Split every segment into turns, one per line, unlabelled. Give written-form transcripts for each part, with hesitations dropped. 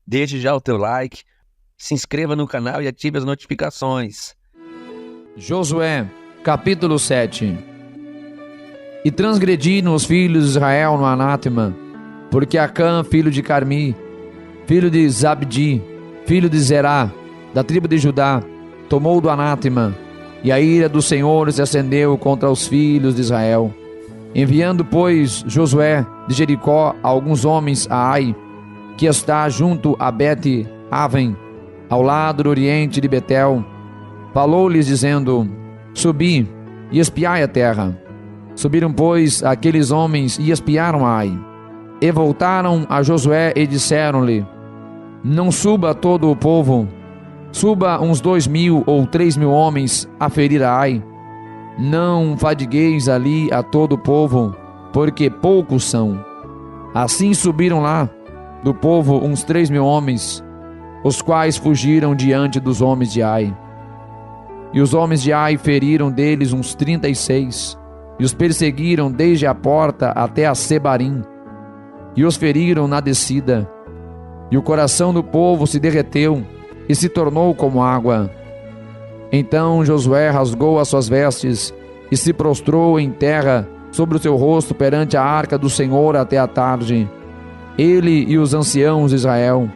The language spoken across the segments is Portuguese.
Deixe já o teu like, se inscreva no canal e ative as notificações.
Josué, capítulo 7. E transgrediram os filhos de Israel no anátema, porque Acã, filho de Carmi, filho de Zabdi, filho de Zerá, da tribo de Judá, tomou do anátema, e a ira do Senhor se acendeu contra os filhos de Israel. Enviando, pois, Josué de Jericó alguns homens a Ai, que está junto a Bet-Aven, ao lado do oriente de Betel, falou-lhes dizendo: Subi e espiai a terra. Subiram, pois, aqueles homens e espiaram Ai. E voltaram a Josué e disseram-lhe: Não suba todo o povo, suba uns 2.000 ou 3.000 homens a ferir a Ai. Não fadigueis ali a todo o povo, porque poucos são. Assim subiram lá do povo uns 3.000 homens, os quais fugiram diante dos homens de Ai. E os homens de Ai feriram deles uns 36, e os perseguiram desde a porta até a Sebarim, e os feriram na descida. E o coração do povo se derreteu e se tornou como água. Então Josué rasgou as suas vestes e se prostrou em terra sobre o seu rosto perante a arca do Senhor até a tarde, ele e os anciãos de Israel,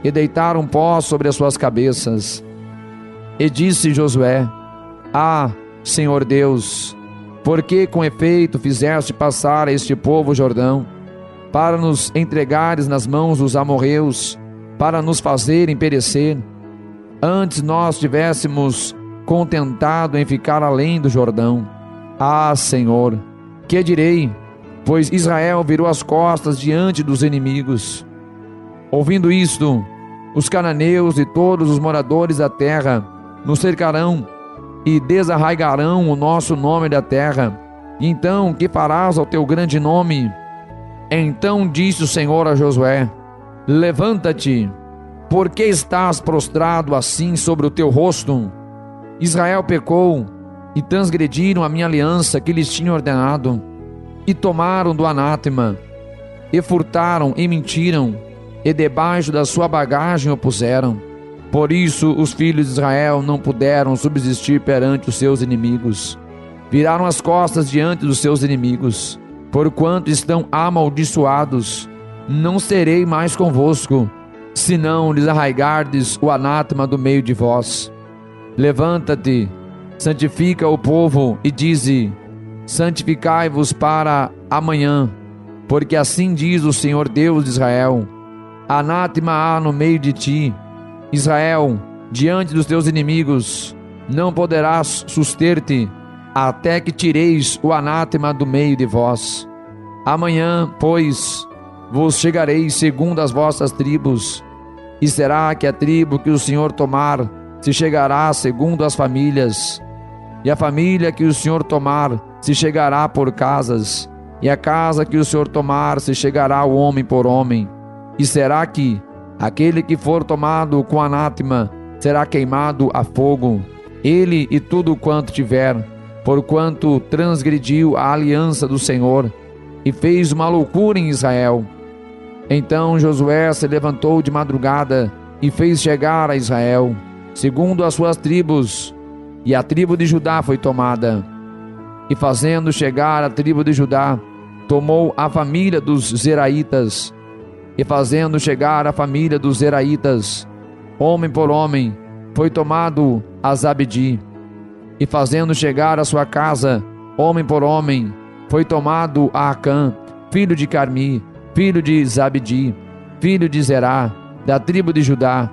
e deitaram pó sobre as suas cabeças. E disse Josué: Ah, Senhor Deus, por que com efeito fizeste passar este povo o Jordão, para nos entregares nas mãos dos amorreus, para nos fazerem perecer? Antes nós tivéssemos contentado em ficar além do Jordão. Ah, Senhor, que direi? Pois Israel virou as costas diante dos inimigos. Ouvindo isto, os cananeus e todos os moradores da terra nos cercarão e desarraigarão o nosso nome da terra. E então, que farás ao teu grande nome? Então disse o Senhor a Josué: Levanta-te, porque estás prostrado assim sobre o teu rosto? Israel pecou e transgrediram a minha aliança que lhes tinha ordenado, e tomaram do anátema, e furtaram e mentiram, e debaixo da sua bagagem o puseram. Por isso os filhos de Israel não puderam subsistir perante os seus inimigos. Viraram as costas diante dos seus inimigos. Porquanto estão amaldiçoados, não serei mais convosco, se não lhes arraigardes o anátema do meio de vós. Levanta-te, santifica o povo e dize: santificai-vos para amanhã, porque assim diz o Senhor Deus de Israel: anátema há no meio de ti, Israel, diante dos teus inimigos, não poderás suster-te, até que tireis o anátema do meio de vós. Amanhã, pois, vos chegareis segundo as vossas tribos, e será que a tribo que o Senhor tomar se chegará segundo as famílias, e a família que o Senhor tomar se chegará por casas, e a casa que o Senhor tomar se chegará o homem por homem. E será que aquele que for tomado com anátema será queimado a fogo, ele e tudo quanto tiver, porquanto transgrediu a aliança do Senhor e fez uma loucura em Israel. Então Josué se levantou de madrugada e fez chegar a Israel, segundo as suas tribos, e a tribo de Judá foi tomada. E fazendo chegar a tribo de Judá, tomou a família dos Zeraitas, e fazendo chegar a família dos Zeraitas, homem por homem, foi tomado a Zabdi. E fazendo chegar a sua casa, homem por homem, foi tomado a Acã, filho de Carmi, filho de Zabdi, filho de Zerá, da tribo de Judá.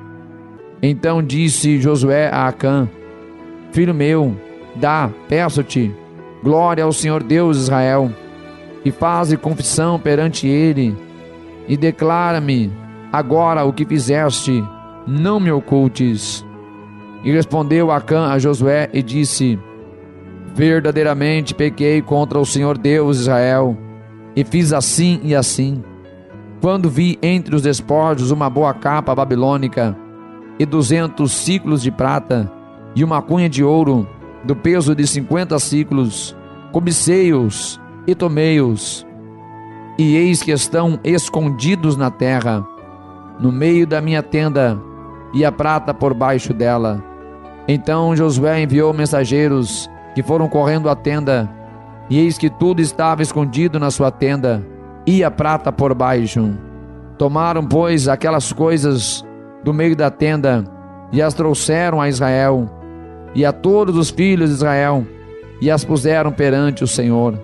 Então disse Josué a Acã: filho meu, peço-te, glória ao Senhor Deus de Israel, e faze confissão perante ele, e declara-me agora o que fizeste, não me ocultes. E respondeu Acã a Josué e disse: verdadeiramente pequei contra o Senhor Deus de Israel, e fiz assim e assim. Quando vi entre os despojos uma boa capa babilônica, e 200 siclos de prata, e uma cunha de ouro, do peso de 50 siclos, cobicei-os e tomei-os. E eis que estão escondidos na terra. no meio da minha tenda, e a prata por baixo dela. Então Josué enviou mensageiros, que foram correndo à tenda, e eis que tudo estava escondido na sua tenda, e a prata por baixo. Tomaram, pois, aquelas coisas do meio da tenda, e as trouxeram a Israel, e a todos os filhos de Israel, e as puseram perante o Senhor.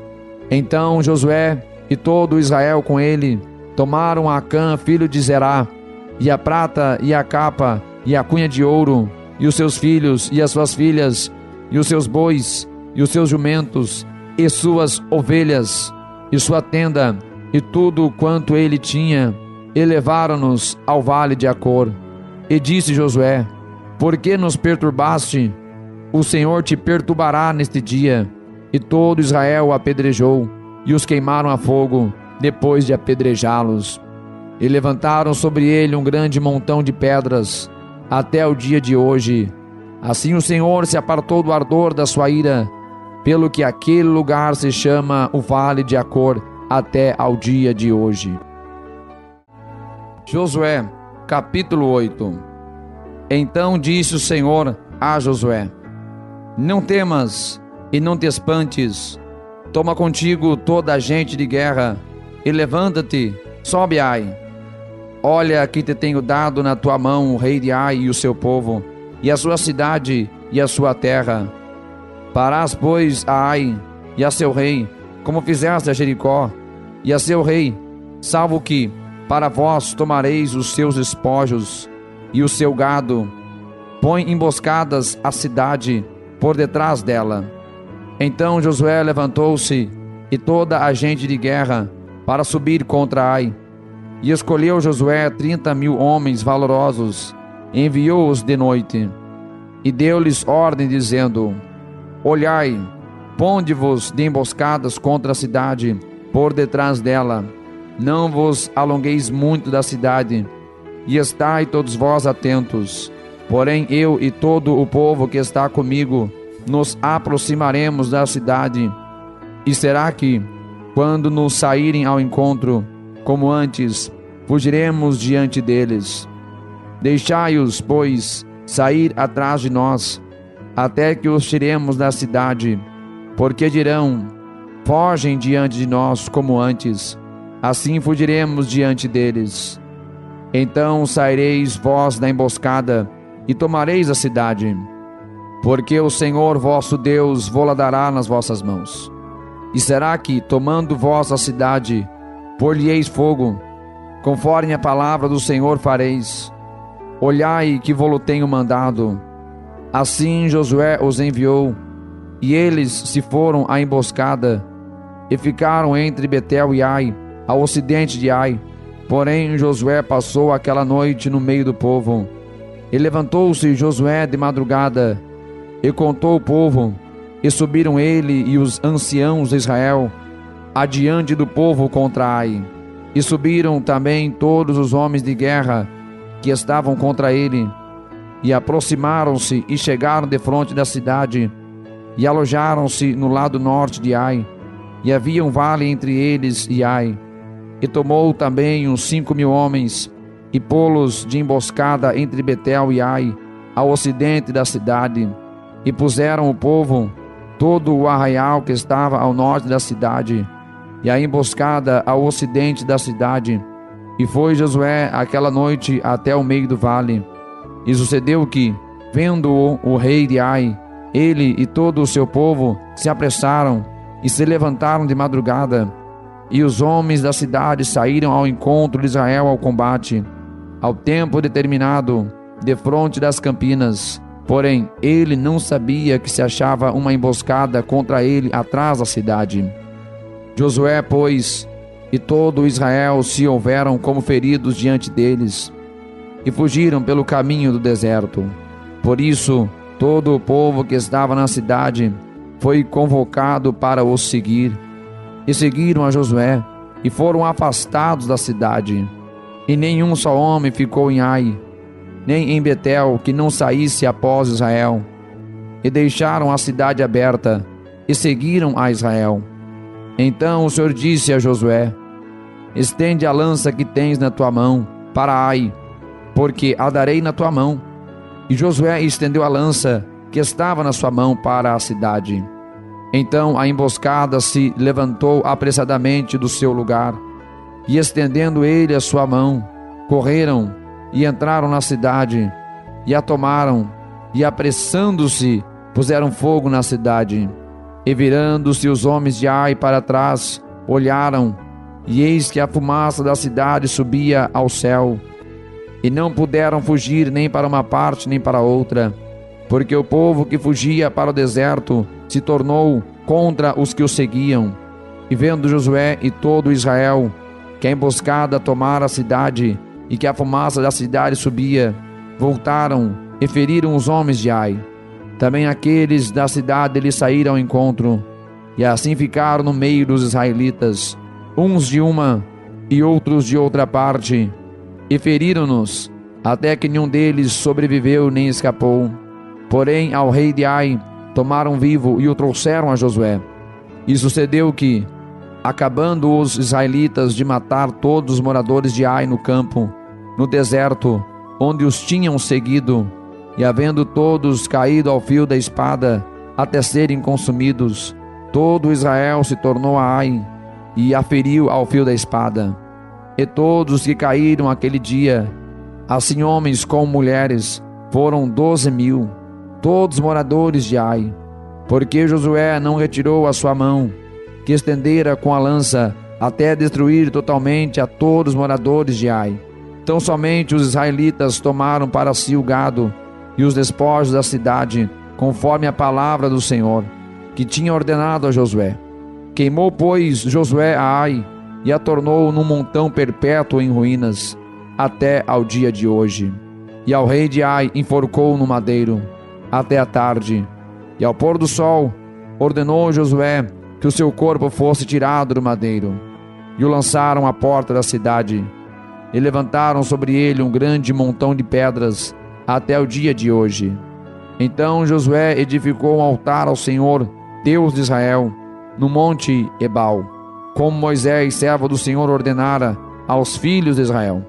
Então Josué e todo Israel com ele tomaram Acã, filho de Zerá, e a prata, e a capa, e a cunha de ouro, e os seus filhos, e as suas filhas, e os seus bois, e os seus jumentos, e suas ovelhas, e sua tenda, e tudo quanto ele tinha, e levaram-nos ao vale de Acor. E disse Josué: por que nos perturbaste? O Senhor te perturbará neste dia. E todo Israel o apedrejou, e os queimaram a fogo, depois de apedrejá-los. E levantaram sobre ele um grande montão de pedras, até o dia de hoje. Assim o Senhor se apartou do ardor da sua ira, pelo que aquele lugar se chama o Vale de Acor, até ao dia de hoje. Josué, capítulo 8. Então disse o Senhor a Josué: não temas e não te espantes, toma contigo toda a gente de guerra, e levanta-te, sobe Ai. Olha que te tenho dado na tua mão o rei de Ai e o seu povo, e a sua cidade e a sua terra. Farás, pois, a Ai e a seu rei, como fizeste a Jericó, e a seu rei, salvo que, para vós tomareis os seus espojos e o seu gado. Põe emboscadas a cidade por detrás dela. Então Josué levantou-se, e toda a gente de guerra, para subir contra Ai. E escolheu Josué 30.000 homens valorosos, e enviou-os de noite. E deu-lhes ordem, dizendo: olhai, ponde-vos de emboscadas contra a cidade, por detrás dela. Não vos alongueis muito da cidade, e estai todos vós atentos. Porém eu e todo o povo que está comigo nos aproximaremos da cidade. E será que, quando nos saírem ao encontro, como antes, fugiremos diante deles? Deixai-os, pois, sair atrás de nós, até que os tiremos da cidade, porque dirão: fogem diante de nós como antes, assim fugiremos diante deles. Então saireis vós da emboscada, e tomareis a cidade, porque o Senhor vosso Deus vô-la dará nas vossas mãos. E será que, tomando vós a cidade, por-lhe-eis fogo, conforme a palavra do Senhor fareis. Olhai que vô-lo tenho mandado. Assim Josué os enviou, e eles se foram à emboscada, e ficaram entre Betel e Ai, ao ocidente de Ai. Porém Josué passou aquela noite no meio do povo. E levantou-se Josué de madrugada, e contou o povo, e subiram ele e os anciãos de Israel adiante do povo contra Ai. E subiram também todos os homens de guerra que estavam contra ele, e aproximaram-se e chegaram defronte da cidade, e alojaram-se no lado norte de Ai, e havia um vale entre eles e Ai. E tomou também uns 5.000 homens, e pô-los de emboscada entre Betel e Ai, ao ocidente da cidade. E puseram o povo, todo o arraial que estava ao norte da cidade, e a emboscada ao ocidente da cidade. E foi Josué aquela noite até o meio do vale. E sucedeu que, vendo-o o rei de Ai, ele e todo o seu povo se apressaram e se levantaram de madrugada. E os homens da cidade saíram ao encontro de Israel ao combate, ao tempo determinado, defronte das campinas. Porém, ele não sabia que se achava uma emboscada contra ele atrás da cidade. Josué, pois, e todo Israel se houveram como feridos diante deles, e fugiram pelo caminho do deserto. Por isso, todo o povo que estava na cidade foi convocado para os seguir. E seguiram a Josué, e foram afastados da cidade. E nenhum só homem ficou em Ai, nem em Betel, que não saísse após Israel. E deixaram a cidade aberta, e seguiram a Israel. Então o Senhor disse a Josué: estende a lança que tens na tua mão para Ai, porque a darei na tua mão. E Josué estendeu a lança que estava na sua mão para a cidade. Então a emboscada se levantou apressadamente do seu lugar, e estendendo ele a sua mão, correram e entraram na cidade, e a tomaram, e apressando-se, puseram fogo na cidade. E virando-se os homens de Ai para trás, olharam, e eis que a fumaça da cidade subia ao céu, e não puderam fugir nem para uma parte nem para outra, porque o povo que fugia para o deserto se tornou contra os que o seguiam. E vendo Josué e todo Israel que a emboscada tomara a cidade e que a fumaça da cidade subia, voltaram e feriram os homens de Ai. Também aqueles da cidade lhe saíram ao encontro, e assim ficaram no meio dos israelitas, uns de uma e outros de outra parte, e feriram-nos, até que nenhum deles sobreviveu nem escapou. Porém, ao rei de Ai tomaram vivo e o trouxeram a Josué. E sucedeu que, acabando os israelitas de matar todos os moradores de Ai no campo, no deserto, onde os tinham seguido, e havendo todos caído ao fio da espada, até serem consumidos, todo Israel se tornou a Ai, e a feriu ao fio da espada. E todos os que caíram aquele dia, assim homens como mulheres, foram 12.000, todos moradores de Ai, porque Josué não retirou a sua mão, que estendera com a lança, até destruir totalmente a todos os moradores de Ai. Então somente os israelitas tomaram para si o gado e os despojos da cidade, conforme a palavra do Senhor, que tinha ordenado a Josué. Queimou, pois, Josué a Ai, e a tornou num montão perpétuo em ruínas, até ao dia de hoje. E ao rei de Ai enforcou no madeiro, até a tarde. E ao pôr do sol, ordenou Josué que o seu corpo fosse tirado do madeiro, e o lançaram à porta da cidade, e levantaram sobre ele um grande montão de pedras, até o dia de hoje. Então Josué edificou um altar ao Senhor, Deus de Israel, no monte Ebal, como Moisés, servo do Senhor, ordenara aos filhos de Israel,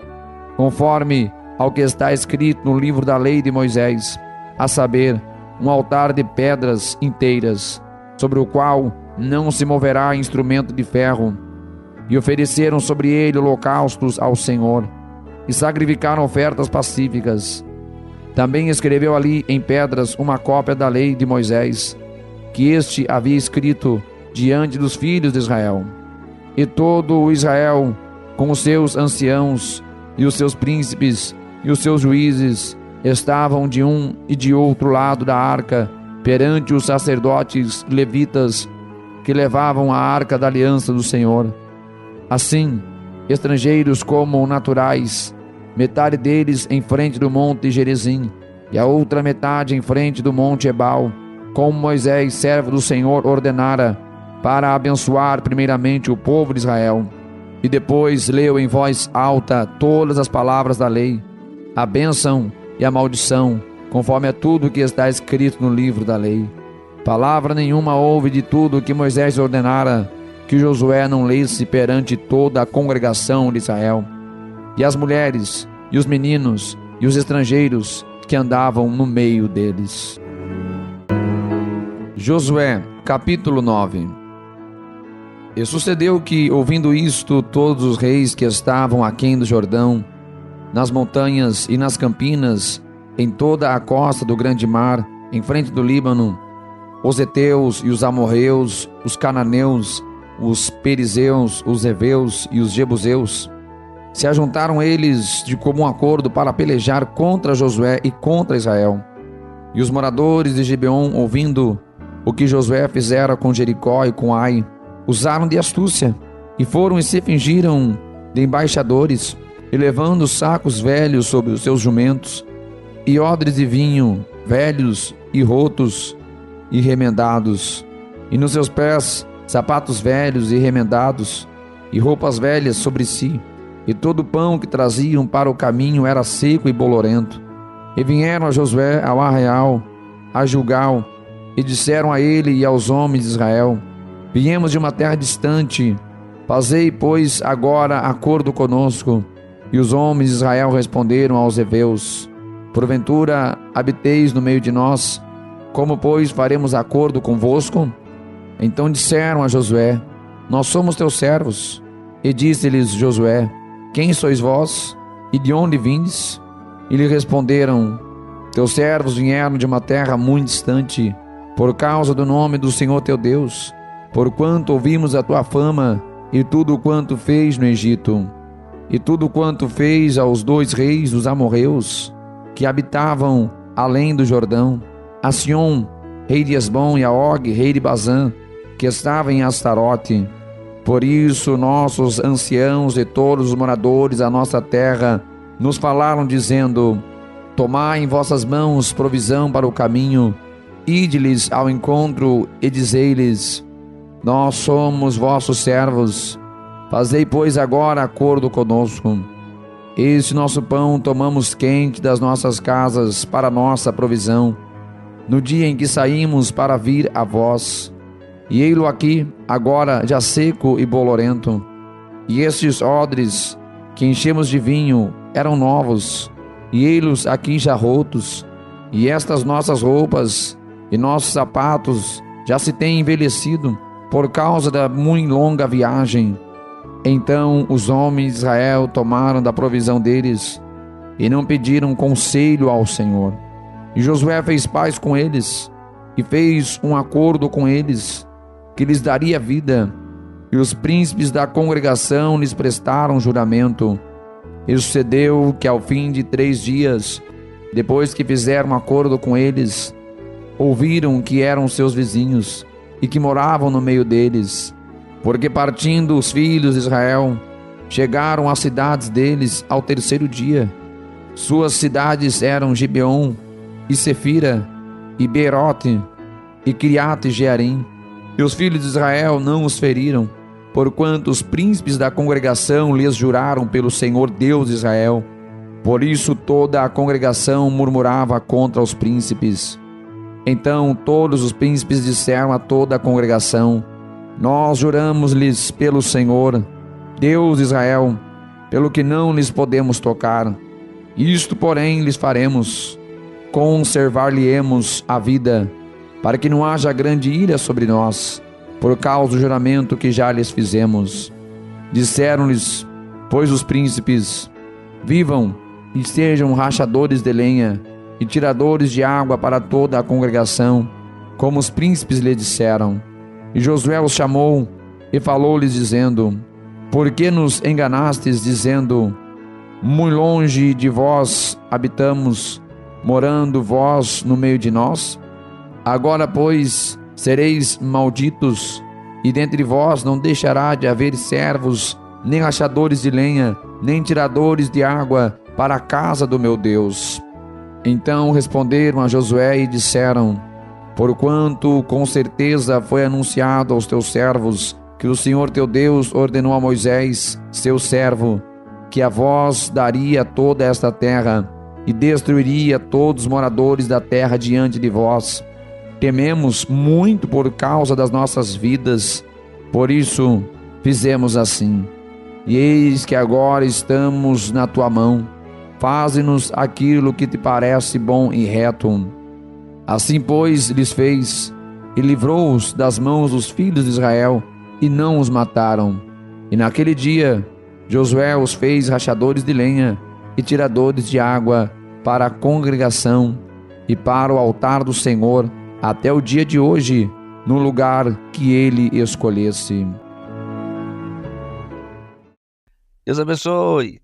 conforme ao que está escrito no livro da lei de Moisés, a saber, um altar de pedras inteiras, sobre o qual não se moverá instrumento de ferro. E ofereceram sobre ele holocaustos ao Senhor, e sacrificaram ofertas pacíficas. Também escreveu ali em pedras uma cópia da lei de Moisés, que este havia escrito diante dos filhos de Israel. E todo o Israel, com os seus anciãos, e os seus príncipes, e os seus juízes, estavam de um e de outro lado da arca, perante os sacerdotes levitas, que levavam a arca da aliança do Senhor. Assim, estrangeiros como naturais, metade deles em frente do monte Gerizim, e a outra metade em frente do monte Ebal, como Moisés, servo do Senhor, ordenara, para abençoar primeiramente o povo de Israel. E depois leu em voz alta todas as palavras da lei, a bênção e a maldição, conforme a tudo que está escrito no livro da lei. Palavra nenhuma houve de tudo que Moisés ordenara, que Josué não lesse perante toda a congregação de Israel. E as mulheres, e os meninos, e os estrangeiros que andavam no meio deles. Josué, capítulo 9. E sucedeu que, ouvindo isto, todos os reis que estavam aquém do Jordão, nas montanhas e nas campinas, em toda a costa do grande mar, em frente do Líbano, os heteus e os amorreus, os cananeus, os perizeus, os heveus e os jebuseus, se ajuntaram eles de comum acordo para pelejar contra Josué e contra Israel. E os moradores de Gibeon, ouvindo o que Josué fizera com Jericó e com Ai, usaram de astúcia, e foram e se fingiram de embaixadores, e levando sacos velhos sobre os seus jumentos, e odres de vinho velhos e rotos e remendados, e nos seus pés sapatos velhos e remendados, e roupas velhas sobre si, e todo o pão que traziam para o caminho era seco e bolorento. E vieram a Josué ao arraial, a Gilgal, e disseram a ele e aos homens de Israel: viemos de uma terra distante, fazei, pois, agora acordo conosco, E os homens de Israel responderam aos heveus: porventura habiteis no meio de nós? Como, pois, faremos acordo convosco? Então disseram a Josué: nós somos teus servos. E disse-lhes Josué: quem sois vós? E de onde vindes? E lhe responderam: teus servos vieram de uma terra muito distante, por causa do nome do Senhor teu Deus, porquanto ouvimos a tua fama e tudo quanto fez no Egito, e tudo quanto fez aos 2 reis dos amorreus, que habitavam além do Jordão, a Sion, rei de Hesbom, e a Og, rei de Bazã, que estava em Astarote. Por isso nossos anciãos e todos os moradores da nossa terra nos falaram, dizendo: tomai em vossas mãos provisão para o caminho, ide-lhes ao encontro e dizei-lhes: nós somos vossos servos, fazei, pois, agora acordo conosco. Este nosso pão tomamos quente das nossas casas para nossa provisão, no dia em que saímos para vir a vós. E ei-lo aqui, agora já seco e bolorento. E estes odres que enchemos de vinho eram novos, e ei-los aqui já rotos. E estas nossas roupas e nossos sapatos já se têm envelhecido, por causa da muito longa viagem. Então os homens de Israel tomaram da provisão deles, e não pediram conselho ao Senhor. E Josué fez paz com eles, e fez um acordo com eles, que lhes daria vida. E os príncipes da congregação lhes prestaram juramento. E sucedeu que ao fim de 3 dias, depois que fizeram um acordo com eles, ouviram que eram seus vizinhos, e que moravam no meio deles, porque partindo os filhos de Israel, chegaram às cidades deles ao 3º dia. Suas cidades eram Gibeon, e Sefira, e Beerote, e Criate Jearim. E os filhos de Israel não os feriram, porquanto os príncipes da congregação lhes juraram pelo Senhor Deus de Israel. Por isso toda a congregação murmurava contra os príncipes. Então todos os príncipes disseram a toda a congregação: nós juramos-lhes pelo Senhor, Deus de Israel, pelo que não lhes podemos tocar. Isto, porém, lhes faremos: conservar-lhe-emos a vida, para que não haja grande ira sobre nós, por causa do juramento que já lhes fizemos. Disseram-lhes, pois, os príncipes: vivam e sejam rachadores de lenha e tiradores de água para toda a congregação, como os príncipes lhe disseram. E Josué os chamou e falou-lhes, dizendo: por que nos enganastes, dizendo: muito longe de vós habitamos, morando vós no meio de nós? Agora, pois, sereis malditos, e dentre vós não deixará de haver servos, nem rachadores de lenha, nem tiradores de água para a casa do meu Deus. Então responderam a Josué e disseram: porquanto com certeza foi anunciado aos teus servos que o Senhor teu Deus ordenou a Moisés, seu servo, que a vós daria toda esta terra, e destruiria todos os moradores da terra diante de vós. Tememos muito por causa das nossas vidas, por isso fizemos assim. E eis que agora estamos na tua mão, faze-nos aquilo que te parece bom e reto. Assim, pois, lhes fez, e livrou-os das mãos dos filhos de Israel, e não os mataram. E naquele dia Josué os fez rachadores de lenha e tiradores de água para a congregação e para o altar do Senhor, até o dia de hoje, no lugar que ele escolhesse.
Deus abençoe.